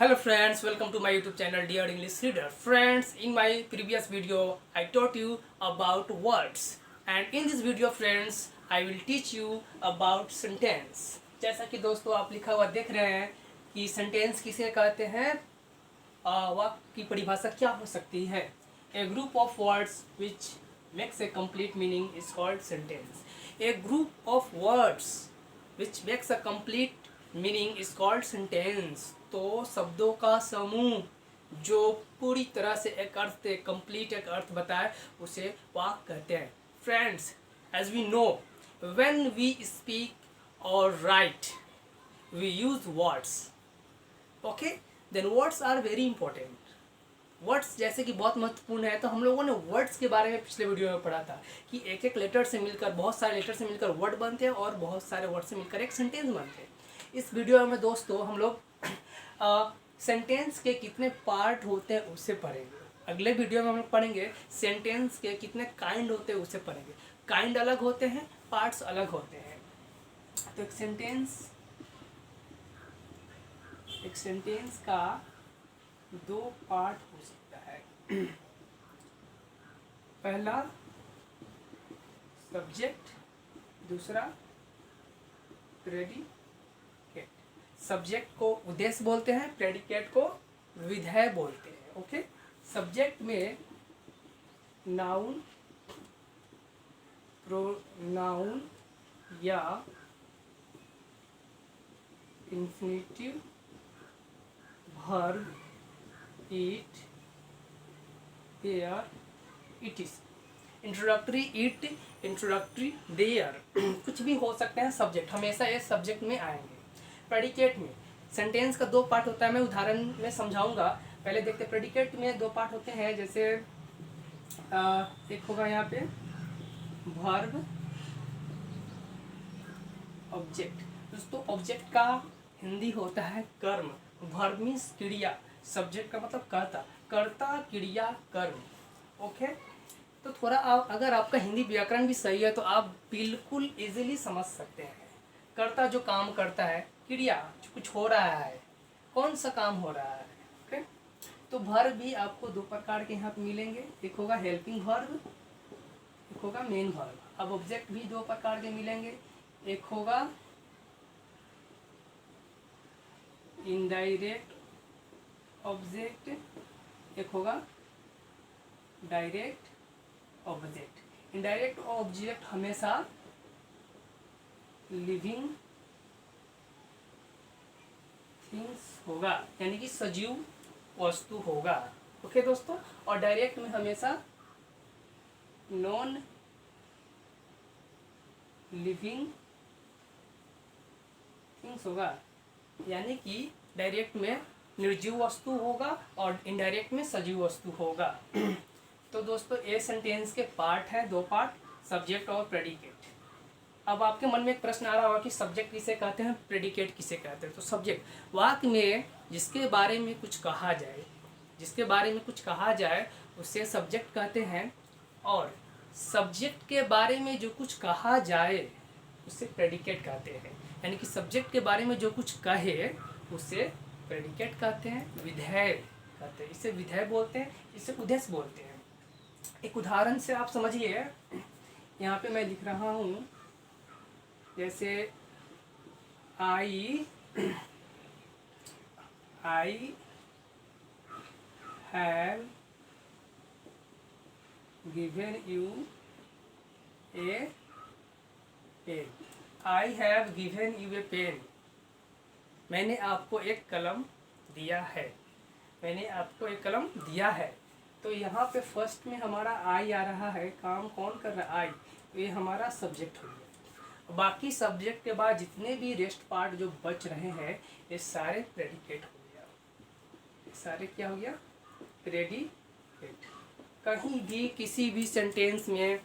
Hello friends, welcome to my YouTube channel Dear English Reader. Friends, in my previous video I taught you about words and in this video friends I will teach you about sentence. जैसा कि दोस्तों आप लिखा हुआ देख रहे हैं कि sentence किसे कहते हैं, वाक्य की परिभाषा क्या हो सकती है. A group of words which makes a complete meaning is called sentence. A group of words which makes a complete meaning is called sentence. तो शब्दों का समूह जो पूरी तरह से एक अर्थ कंप्लीट एक अर्थ बताए उसे वाक्य कहते हैं. Friends, as we know, when we speak or write we use words. Okay, then words are very important. Words जैसे कि बहुत महत्वपूर्ण है. तो हम लोगों ने वर्ड्स के बारे में पिछले वीडियो में पढ़ा था कि एक एक लेटर से मिलकर, बहुत सारे लेटर से मिलकर वर्ड बनते हैं और बहुत सारे वर्ड से मिलकर एक सेंटेंस बनते हैं. इस वीडियो में दोस्तों हम लोग सेंटेंस के कितने पार्ट होते हैं उसे पढ़ेंगे. अगले वीडियो में हम लोग पढ़ेंगे सेंटेंस के कितने काइंड होते हैं उसे पढ़ेंगे. काइंड अलग होते हैं, पार्ट्स अलग होते हैं. तो एक सेंटेंस का दो पार्ट हो सकता है. पहला सब्जेक्ट, दूसरा प्रेडिकेट. सब्जेक्ट को उद्देश्य बोलते हैं, प्रेडिकेट को विधेय बोलते हैं. ओके, सब्जेक्ट में नाउन, प्रोनाउन या infinitive, verb, it, there, it is. Introductory it, introductory there कुछ भी हो सकते हैं. सब्जेक्ट हमेशा ये सब्जेक्ट में आएंगे. प्रेडिकेट में सेंटेंस का दो पार्ट होता है. मैं उदाहरण में समझाऊंगा. पहले देखते हैं. प्रेडिकेट में दो पार्ट होते हैं. जैसे एक होगा यहाँ पे वर्ब, ऑब्जेक्ट. दोस्तों ऑब्जेक्ट का हिंदी होता है कर्म. वर्ब मीन्स क्रिया, सब्जेक्ट का मतलब कर्ता, कर्ता क्रिया कर्म. ओके, तो थोड़ा अगर आपका हिंदी व्याकरण भी सही है तो आप बिल्कुल इजीली समझ सकते हैं. कर्ता जो काम करता है, क्रिया कुछ हो रहा है, कौन सा काम हो रहा है. ओके, तो वर्ब भी आपको दो प्रकार के यहाँ पे मिलेंगे. एक होगा हेल्पिंग वर्ब, एक होगा मेन वर्ब. अब ऑब्जेक्ट भी दो प्रकार के मिलेंगे. एक होगा इनडायरेक्ट ऑब्जेक्ट, एक होगा डायरेक्ट ऑब्जेक्ट. इनडायरेक्ट ऑब्जेक्ट हमेशा लिविंग थिंग्स होगा, यानी कि सजीव वस्तु होगा. ओके दोस्तों, और डायरेक्ट में हमेशा नॉन लिविंग थिंग्स होगा, यानी कि डायरेक्ट में निर्जीव वस्तु होगा और इनडायरेक्ट में सजीव वस्तु होगा. तो दोस्तों ये सेंटेंस के पार्ट हैं, दो पार्ट, सब्जेक्ट और प्रेडिकेट. अब आपके मन में एक प्रश्न आ रहा होगा कि सब्जेक्ट किसे कहते हैं, प्रेडिकेट किसे कहते हैं. तो सब्जेक्ट वाक्य में जिसके बारे में कुछ कहा जाए, जिसके बारे में कुछ कहा जाए उसे सब्जेक्ट कहते हैं. और सब्जेक्ट के बारे में जो कुछ कहा जाए उसे प्रेडिकेट कहते हैं. यानी कि सब्जेक्ट के बारे में जो कुछ कहे उसे प्रेडिकेट कहते हैं, विधेय कहते हैं. इसे विधेय बोलते हैं, इसे उद्देश्य बोलते हैं. एक उदाहरण से आप समझिए. यहाँ पे मैं लिख रहा हूँ, जैसे I have given you a pen. I have given you a pen. मैंने आपको एक कलम दिया है. मैंने आपको एक कलम दिया है. तो यहाँ पे फर्स्ट में हमारा आई आ रहा है. काम कौन कर रहा है? आई. तो ये हमारा सब्जेक्ट हो गया. बाकी सब्जेक्ट के बाद जितने भी रेस्ट पार्ट जो बच रहे हैं ये सारे प्रेडिकेट हो गया. ये सारे क्या हो गया? प्रेडिकेट. कहीं भी किसी भी सेंटेंस में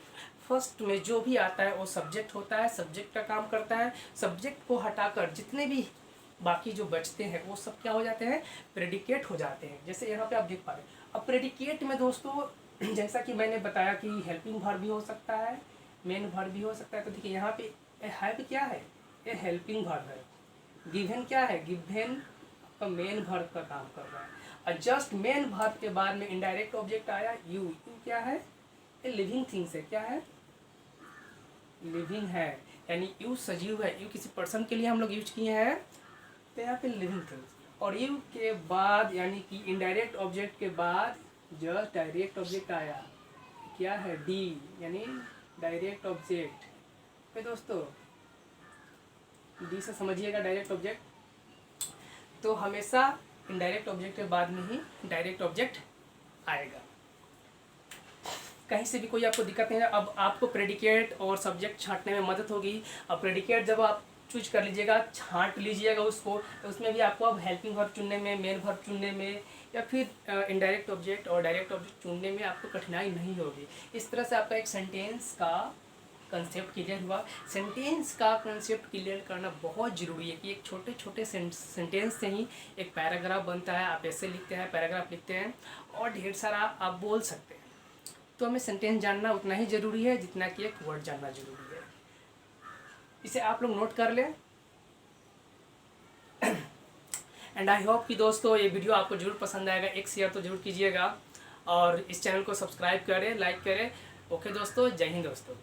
फर्स्ट में जो भी आता है वो सब्जेक्ट होता है, सब्जेक्ट का काम करता है. सब्जेक्ट को हटाकर जितने भी बाकी जो बचते हैं वो सब क्या हो जाते हैं? प्रेडिकेट हो जाते हैं. जैसे यहाँ पे आप देख पा रहे हैं. अब प्रेडिकेट में दोस्तों जैसा कि मैंने बताया कि हेल्पिंग वर्ब भी हो सकता है, मेन वर्ब भी हो सकता है. तो देखिए यहाँ पे हैव क्या है? ये हेल्पिंग वर्ब है. गिवन क्या है? गिवन आपका मेन वर्ब का काम कर रहा है। और जस्ट मेन वर्ब के बाद में इनडायरेक्ट ऑब्जेक्ट आया यू। यू क्या है? ये लिविंग थिंग्स है। क्या है? लिविंग है, यानी यू सजीव है। यू किसी पर्सन के लिए हम लोग यूज किए हैं, तो यहाँ पे लिविंग थिंग्स। और यू के बाद यानी कि इनडायरेक्ट ऑब्जेक्ट के बाद जस्ट डायरेक्ट ऑब्जेक्ट आया। क्या है? डी, यानी डायरेक्ट ऑब्जेक्ट। तो दोस्तों डी से समझिएगा डायरेक्ट ऑब्जेक्ट। तो हमेशा इनडायरेक्ट ऑब्जेक्ट के बाद में ही डायरेक्ट ऑब्जेक्ट आएगा। कहीं से भी कोई आपको दिक्कत नहीं है। अब आपको प्रेडिकेट और सब्जेक्ट छांटने में मदद होगी। अब प्रेडिकेट जब आप चूज कर लीजिएगा, छांट लीजिएगा उसको, तो उसमें भी आपको अब हेल्पिंग वर्ब चुनने में, मेन वर्ब चुनने में, या फिर इनडायरेक्ट ऑब्जेक्ट और डायरेक्ट ऑब्जेक्ट चुनने में आपको कठिनाई नहीं होगी। इस तरह से आपका एक सेंटेंस का कंसेप्ट क्लियर हुआ। सेंटेंस का कंसेप्ट क्लियर करना बहुत ज़रूरी है कि एक छोटे छोटे सेंटेंस से ही एक पैराग्राफ बनता है। आप ऐसे लिखते हैं, पैराग्राफ लिखते हैं और ढेर सारा आप बोल सकते हैं। तो हमें सेंटेंस जानना उतना ही ज़रूरी है जितना कि एक वर्ड जानना ज़रूरी है। इसे आप लोग नोट कर लें। एंड आई होप कि दोस्तों ये वीडियो आपको जरूर पसंद आएगा। एक शेयर तो जरूर कीजिएगा और इस चैनल को सब्सक्राइब करें, लाइक करें। ओके दोस्तों, जय हिंद दोस्तों।